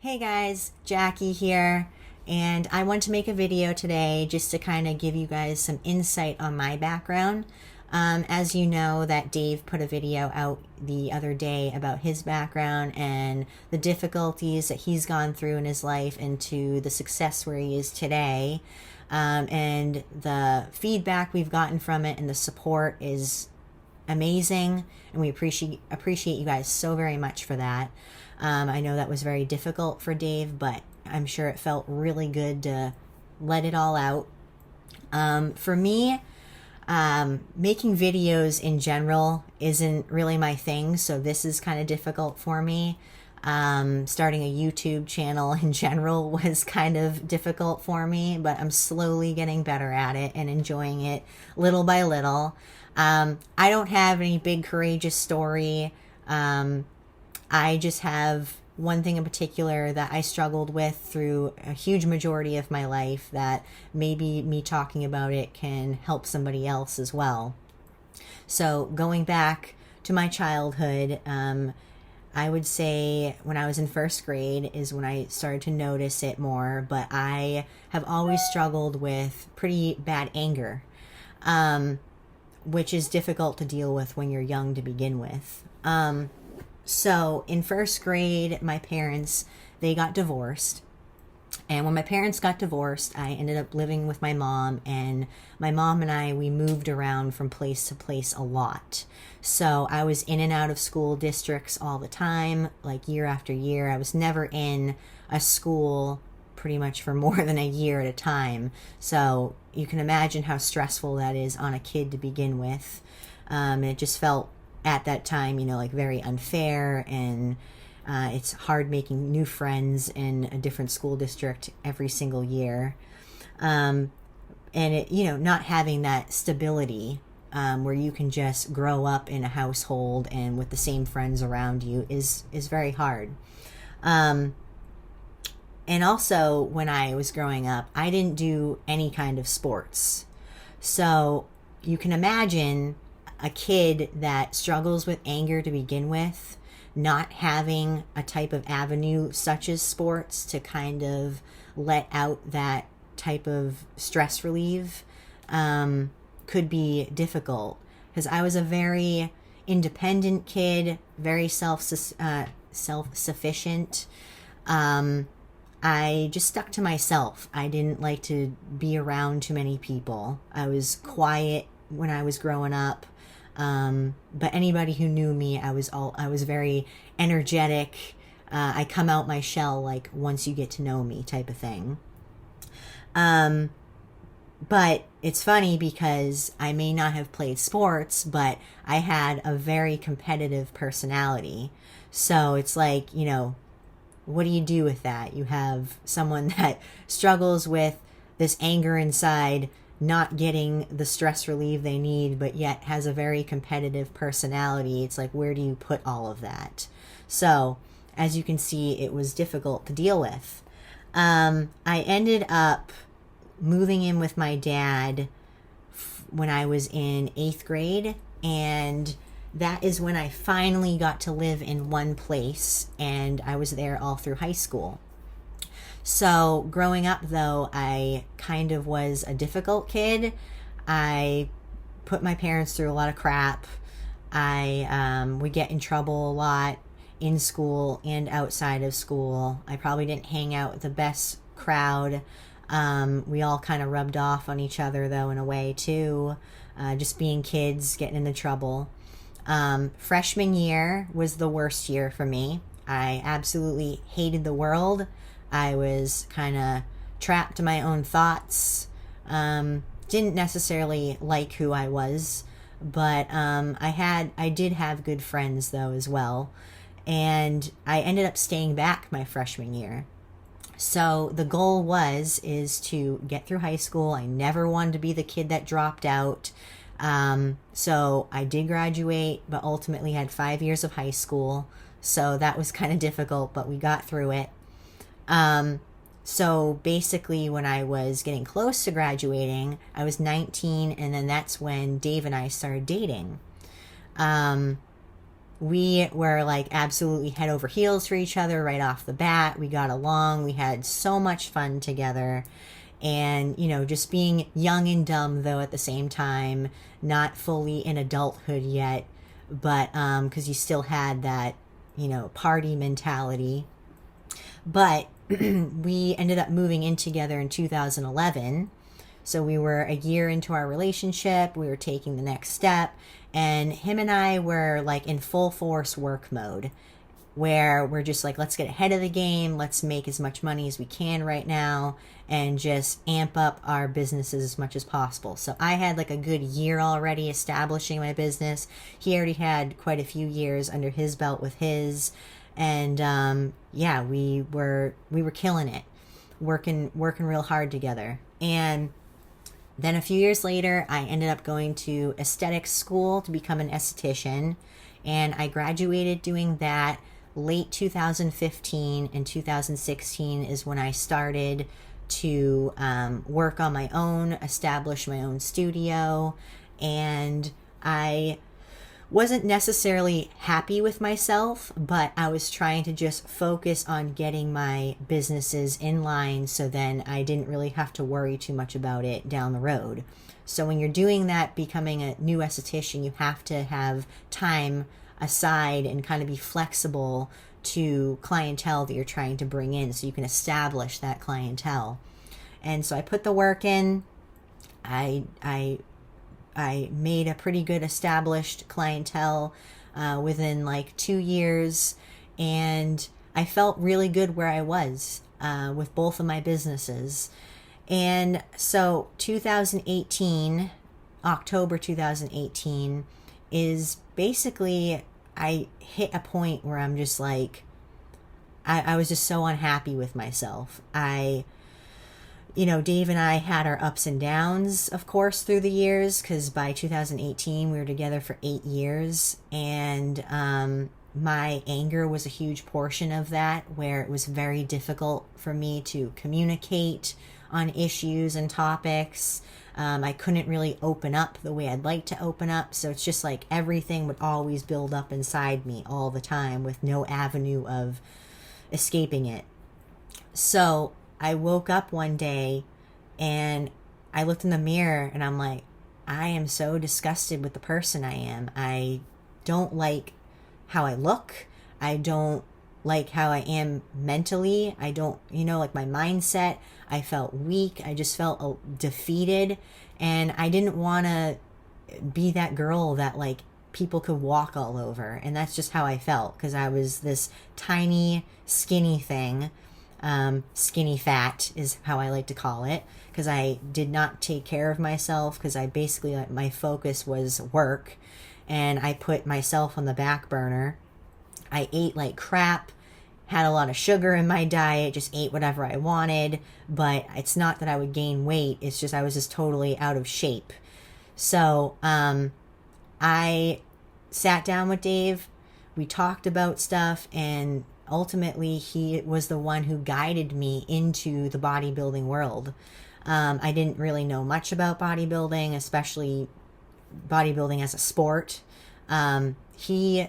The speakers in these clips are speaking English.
Hey guys, Jackie here, and I want to make a video today just to kind of give you guys some insight on my background. As you know, that Dave put a video out the other day about his background and the difficulties that he's gone through in his life and to the success where he is today. And the feedback we've gotten from it and the support is amazing, and we appreciate you guys so very much for that. I know that was very difficult for Dave, but I'm sure it felt really good to let it all out. For me, making videos in general isn't really my thing, so this is kind of difficult for me. Starting a YouTube channel in general was kind of difficult for me, but I'm slowly getting better at it and enjoying it little by little. I don't have any big courageous story. I just have one thing in particular that I struggled with through a huge majority of my life that maybe me talking about it can help somebody else as well. So going back to my childhood, I would say when I was in first grade is when I started to notice it more, but I have always struggled with pretty bad anger, which is difficult to deal with when you're young to begin with. So in first grade, my parents, they got divorced. And when my parents got divorced, I ended up living with my mom, and my mom and I, we moved around from place to place a lot. So I was in and out of school districts all the time, like year after year. I was never in a school pretty much for more than a year at a time. So you can imagine how stressful that is on a kid to begin with. It just felt at that time, like very unfair, and it's hard making new friends in a different school district every single year. And it, not having that stability where you can just grow up in a household and with the same friends around you is very hard. And also, when I was growing up, I didn't do any kind of sports. So you can imagine a kid that struggles with anger to begin with, not having a type of avenue such as sports to kind of let out that type of stress relief could be difficult. Because I was a very independent kid, very self-sufficient. I just stuck to myself. I didn't like to be around too many people. I was quiet when I was growing up. But anybody who knew me, I was very energetic. I come out my shell like once you get to know me type of thing. But it's funny because I may not have played sports, but I had a very competitive personality. So it's like, what do you do with that? You have someone that struggles with this anger inside, not getting the stress relief they need, but yet has a very competitive personality. It's like, where do you put all of that? So, as you can see, it was difficult to deal with. I ended up moving in with my dad when I was in 8th grade, and that is when I finally got to live in one place, and I was there all through high school. So growing up, though, I kind of was a difficult kid. I put my parents through a lot of crap. I would get in trouble a lot in school and outside of school. I probably didn't hang out with the best crowd. We all kind of rubbed off on each other, though, in a way, too. Just being kids, getting into trouble. Freshman year was the worst year for me. I absolutely hated the world. I was kind of trapped in my own thoughts. Didn't necessarily like who I was, but I did have good friends though as well, and I ended up staying back my freshman year. So the goal is to get through high school. I never wanted to be the kid that dropped out. So I did graduate, but ultimately had 5 years of high school. So that was kind of difficult, but we got through it. So basically when I was getting close to graduating, I was 19, and then that's when Dave and I started dating. we were like absolutely head over heels for each other right off the bat. We got along. We had so much fun together. And, you know, just being young and dumb, though, at the same time, not fully in adulthood yet, but because you still had that, you know, party mentality. But we ended up moving in together in 2011. So we were a year into our relationship. We were taking the next step. And him and I were like in full force work mode, where we're just like, let's get ahead of the game. Let's make as much money as we can right now and just amp up our businesses as much as possible. So I had like a good year already establishing my business. He already had quite a few years under his belt with his. And yeah, we were killing it, working real hard together. And then a few years later, I ended up going to aesthetics school to become an esthetician. And I graduated doing that late 2015, and 2016 is when I started to work on my own, establish my own studio. And I wasn't necessarily happy with myself, but I was trying to just focus on getting my businesses in line so then I didn't really have to worry too much about it down the road. So when you're doing that, becoming a new esthetician, you have to have time aside and kind of be flexible to clientele that you're trying to bring in so you can establish that clientele. And so I put the work in. I made a pretty good established clientele within like 2 years, and I felt really good where I was with both of my businesses. And so 2018, October 2018, is basically, I hit a point where I'm just like, I was just so unhappy with myself. You know, Dave and I had our ups and downs, of course, through the years, because by 2018, we were together for 8 years. And my anger was a huge portion of that, where it was very difficult for me to communicate on issues and topics. I couldn't really open up the way I'd like to open up. So it's just like everything would always build up inside me all the time with no avenue of escaping it. So I woke up one day and I looked in the mirror and I'm like, I am so disgusted with the person I am. I don't like how I look. I don't like how I am mentally. I don't, you know, like my mindset. I felt weak. I just felt defeated. And I didn't want to be that girl that like people could walk all over. And that's just how I felt, because I was this tiny, skinny thing. Skinny fat is how I like to call it, because I did not take care of myself, because I basically, like, my focus was work and I put myself on the back burner. I ate like crap, had a lot of sugar in my diet, just ate whatever I wanted. But it's not that I would gain weight, it's just I was just totally out of shape. So I sat down with Dave, we talked about stuff, and ultimately he was the one who guided me into the bodybuilding world. I didn't really know much about bodybuilding, especially bodybuilding as a sport. He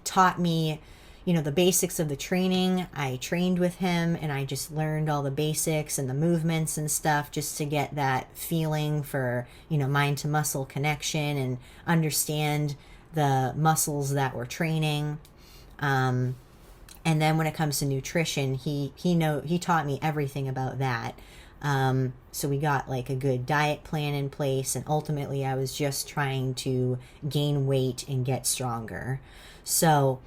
taught me, you know, the basics of the training. I trained with him and I just learned all the basics and the movements and stuff, just to get that feeling for, you know, mind to muscle connection and understand the muscles that we're training. And then when it comes to nutrition, he taught me everything about that. So we got like a good diet plan in place, and ultimately I was just trying to gain weight and get stronger. So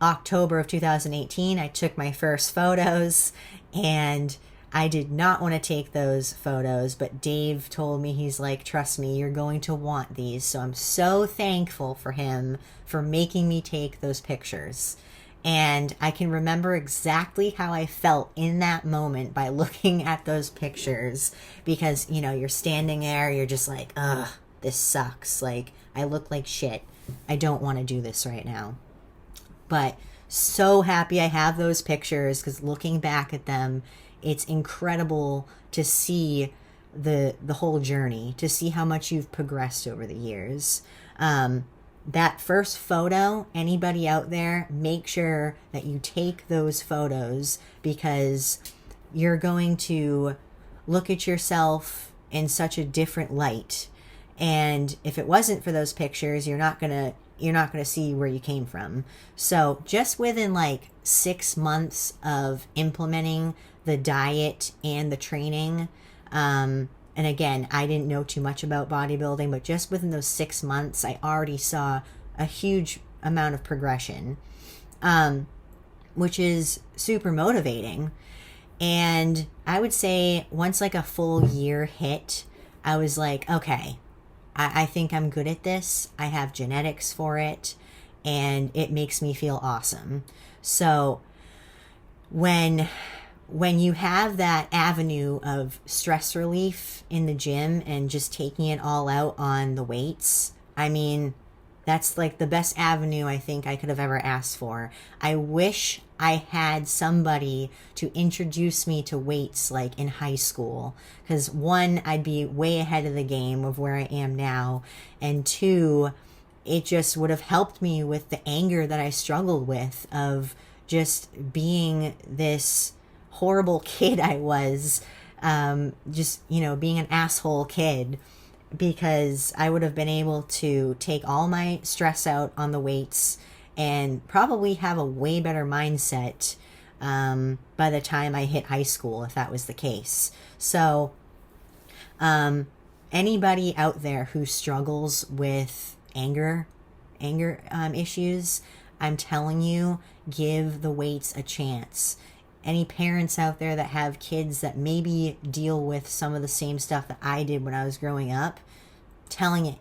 October of 2018, I took my first photos, and I did not want to take those photos, but Dave told me, he's like, trust me, you're going to want these. So I'm so thankful for him for making me take those pictures. And I can remember exactly how I felt in that moment by looking at those pictures, because, you know, you're standing there, you're just like, ugh, this sucks. Like, I look like shit. I don't want to do this right now. But so happy I have those pictures, because looking back at them, it's incredible to see the whole journey, to see how much you've progressed over the years. that first photo, anybody out there, make sure that you take those photos, because you're going to look at yourself in such a different light. And if it wasn't for those pictures, you're not going to see where you came from. So just within like 6 months of implementing the diet and the training, and again, I didn't know too much about bodybuilding, but just within those 6 months, I already saw a huge amount of progression, which is super motivating. And I would say once like a full year hit, I was like, okay, I think I'm good at this. I have genetics for it, and it makes me feel awesome. So when you have that avenue of stress relief in the gym and just taking it all out on the weights, I mean, that's like the best avenue I think I could have ever asked for. I wish I had somebody to introduce me to weights like in high school, because one, I'd be way ahead of the game of where I am now, and two, it just would have helped me with the anger that I struggled with of just being this horrible kid I was, just, being an asshole kid, because I would have been able to take all my stress out on the weights and probably have a way better mindset by the time I hit high school, if that was the case. So anybody out there who struggles with anger issues, I'm telling you, give the weights a chance. Any parents out there that have kids that maybe deal with some of the same stuff that I did when I was growing up,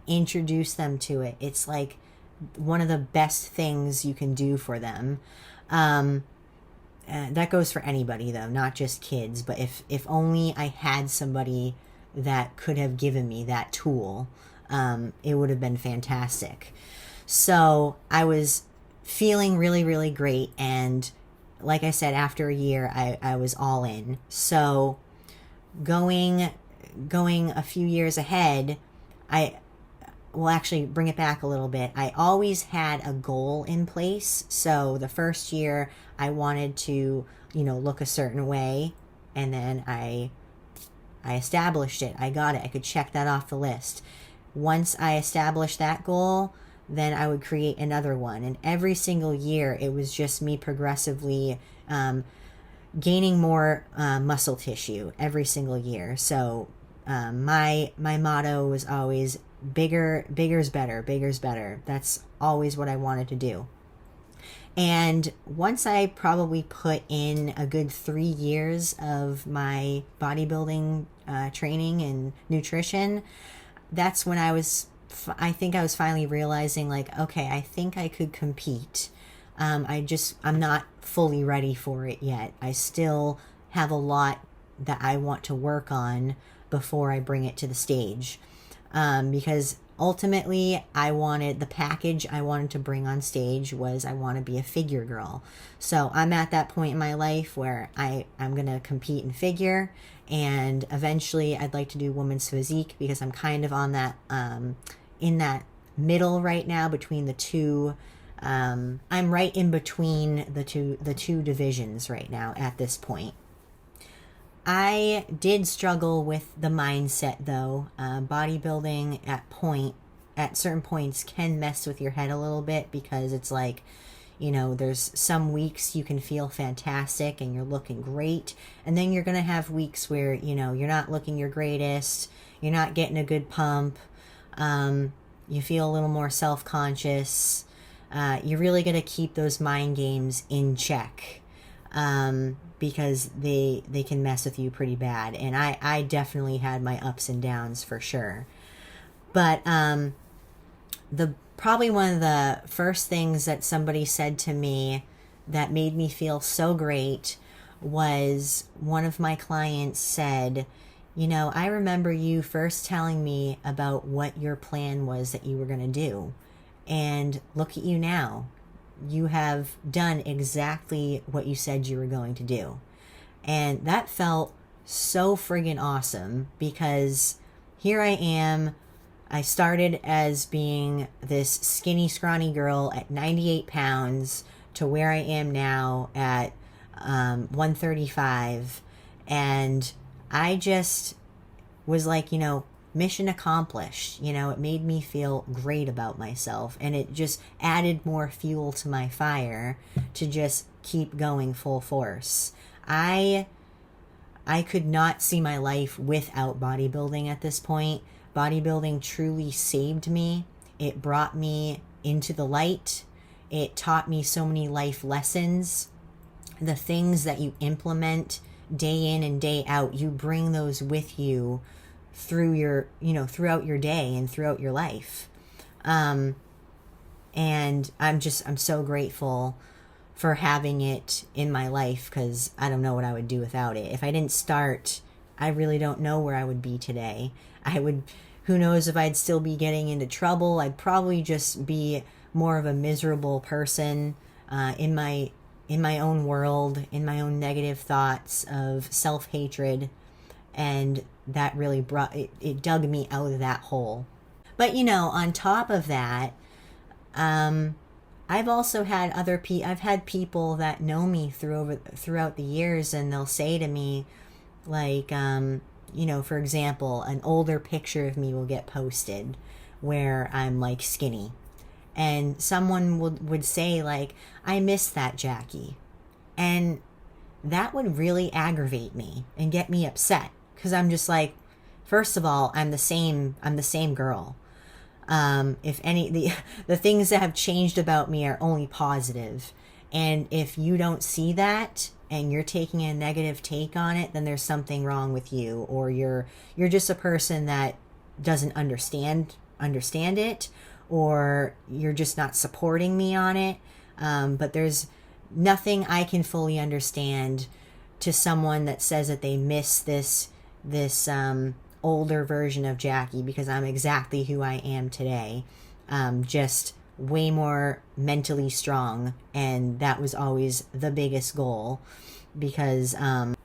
introduce them to it. It's like one of the best things you can do for them. That goes for anybody though, not just kids, but if only I had somebody that could have given me that tool, it would have been fantastic. So I was feeling really, really great, and like I said, after a year, I was all in. So going a few years ahead, I will actually bring it back a little bit. I always had a goal in place. So the first year I wanted to, look a certain way, and then I established it. I got it. I could check that off the list. Once I established that goal, then I would create another one. And every single year, it was just me progressively gaining more muscle tissue every single year. So my motto was always bigger's better, bigger's better. That's always what I wanted to do. And once I probably put in a good 3 years of my bodybuilding training and nutrition, that's when I think I was finally realizing, like, okay, I think I could compete. I'm not fully ready for it yet. I still have a lot that I want to work on before I bring it to the stage. Because ultimately the package I wanted to bring on stage was, I want to be a figure girl. So I'm at that point in my life where I'm going to compete in figure, and eventually I'd like to do women's physique, because I'm kind of on that, in that middle right now between the two. I'm right in between the two divisions right now at this point. I did struggle with the mindset though. Bodybuilding at certain points can mess with your head a little bit, because it's like, there's some weeks you can feel fantastic and you're looking great, and then you're going to have weeks where, you're not looking your greatest, you're not getting a good pump, you feel a little more self-conscious. You're really going to keep those mind games in check, because they can mess with you pretty bad. And I definitely had my ups and downs for sure. But probably one of the first things that somebody said to me that made me feel so great was, one of my clients said, I remember you first telling me about what your plan was that you were going to do. And look at you now. You have done exactly what you said you were going to do. And that felt so friggin' awesome, because here I am, I started as being this skinny, scrawny girl at 98 pounds to where I am now at 135. And I just was like, mission accomplished. It made me feel great about myself. And it just added more fuel to my fire to just keep going full force. I could not see my life without bodybuilding at this point. Bodybuilding truly saved me. It brought me into the light. It taught me so many life lessons. The things that you implement day in and day out, you bring those with you through your, throughout your day and throughout your life. And I'm so grateful for having it in my life, because I don't know what I would do without it. If I didn't start, I really don't know where I would be today. Who knows if I'd still be getting into trouble. I'd probably just be more of a miserable person in my own world, in my own negative thoughts of self-hatred. And that really it dug me out of that hole. But, on top of that, I've also had I've had people that know me throughout the years, and they'll say to me, like, for example, an older picture of me will get posted where I'm like skinny, and someone would say, like, I miss that Jackie. And that would really aggravate me and get me upset, because I'm just like, first of all, I'm the same girl. If any, the things that have changed about me are only positive. And if you don't see that and you're taking a negative take on it, then there's something wrong with you, or you're just a person that doesn't understand it, or you're just not supporting me on it. But there's nothing I can fully understand to someone that says that they miss this older version of Jackie, because I'm exactly who I am today. Just way more mentally strong, and that was always the biggest goal. Because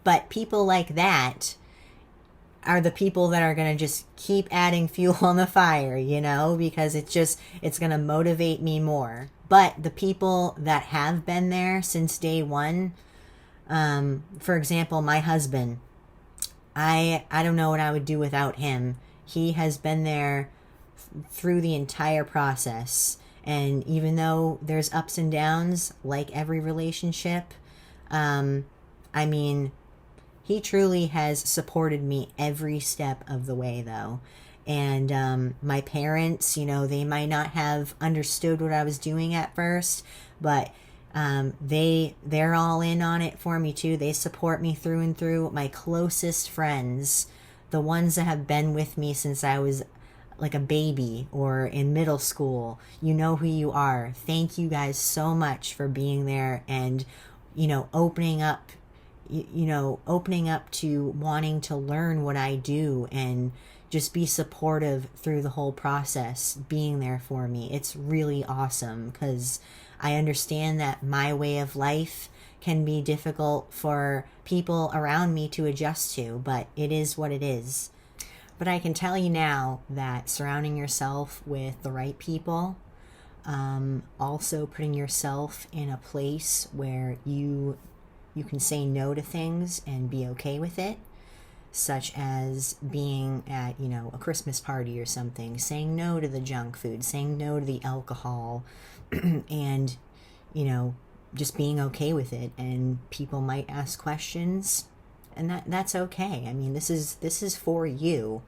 but people like that are the people that are going to just keep adding fuel on the fire, because it's going to motivate me more. But the people that have been there since day one, for example, my husband, I don't know what I would do without him. He has been there through the entire process. And even though there's ups and downs, like every relationship, he truly has supported me every step of the way, though. And my parents, they might not have understood what I was doing at first, but they're all in on it for me too. They support me through and through. My closest friends, the ones that have been with me since I was like a baby or in middle school, you know who you are. Thank you guys so much for being there and, opening up to wanting to learn what I do and just be supportive through the whole process, being there for me. It's really awesome, because I understand that my way of life can be difficult for people around me to adjust to, but it is what it is. But I can tell you now that surrounding yourself with the right people, also putting yourself in a place where you can say no to things and be okay with it, such as being at, a Christmas party or something, saying no to the junk food, saying no to the alcohol, and, just being okay with it. And people might ask questions, and that's okay. This is for you.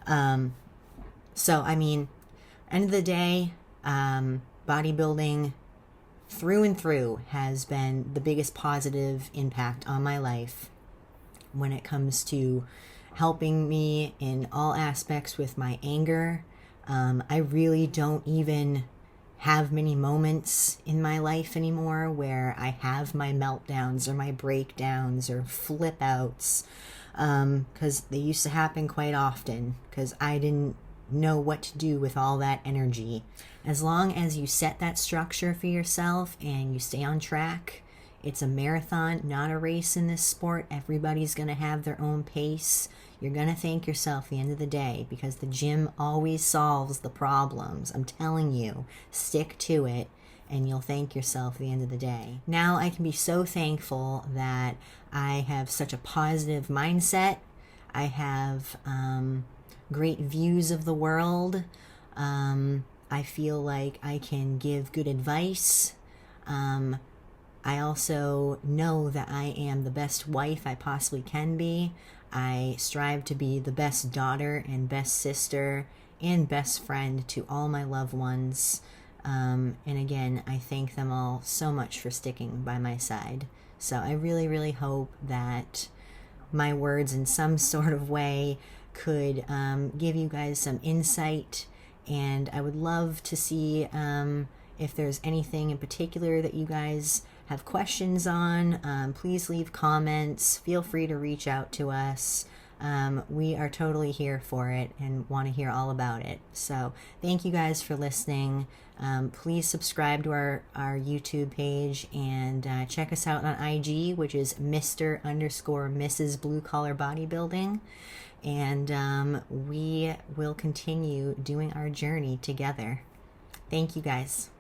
So, end of the day, bodybuilding through and through has been the biggest positive impact on my life when it comes to helping me in all aspects with my anger. I really don't even have many moments in my life anymore where I have my meltdowns or my breakdowns or flip outs, because they used to happen quite often because I didn't know what to do with all that energy. As long as you set that structure for yourself and you stay on track, it's a marathon, not a race in this sport. Everybody's going to have their own pace. You're going to thank yourself at the end of the day, because the gym always solves the problems. I'm telling you, stick to it and you'll thank yourself at the end of the day. Now I can be so thankful that I have such a positive mindset. I have great views of the world. I feel like I can give good advice. I also know that I am the best wife I possibly can be. I strive to be the best daughter and best sister and best friend to all my loved ones. And again, I thank them all so much for sticking by my side. So I really, really hope that my words in some sort of way could give you guys some insight. And I would love to see if there's anything in particular that you guys have questions on. Please leave comments. Feel free to reach out to us. We are totally here for it and want to hear all about it. So thank you guys for listening. Please subscribe to our YouTube page, and check us out on IG, which is Mr._Mrs. Blue Collar Bodybuilding. And we will continue doing our journey together. Thank you guys.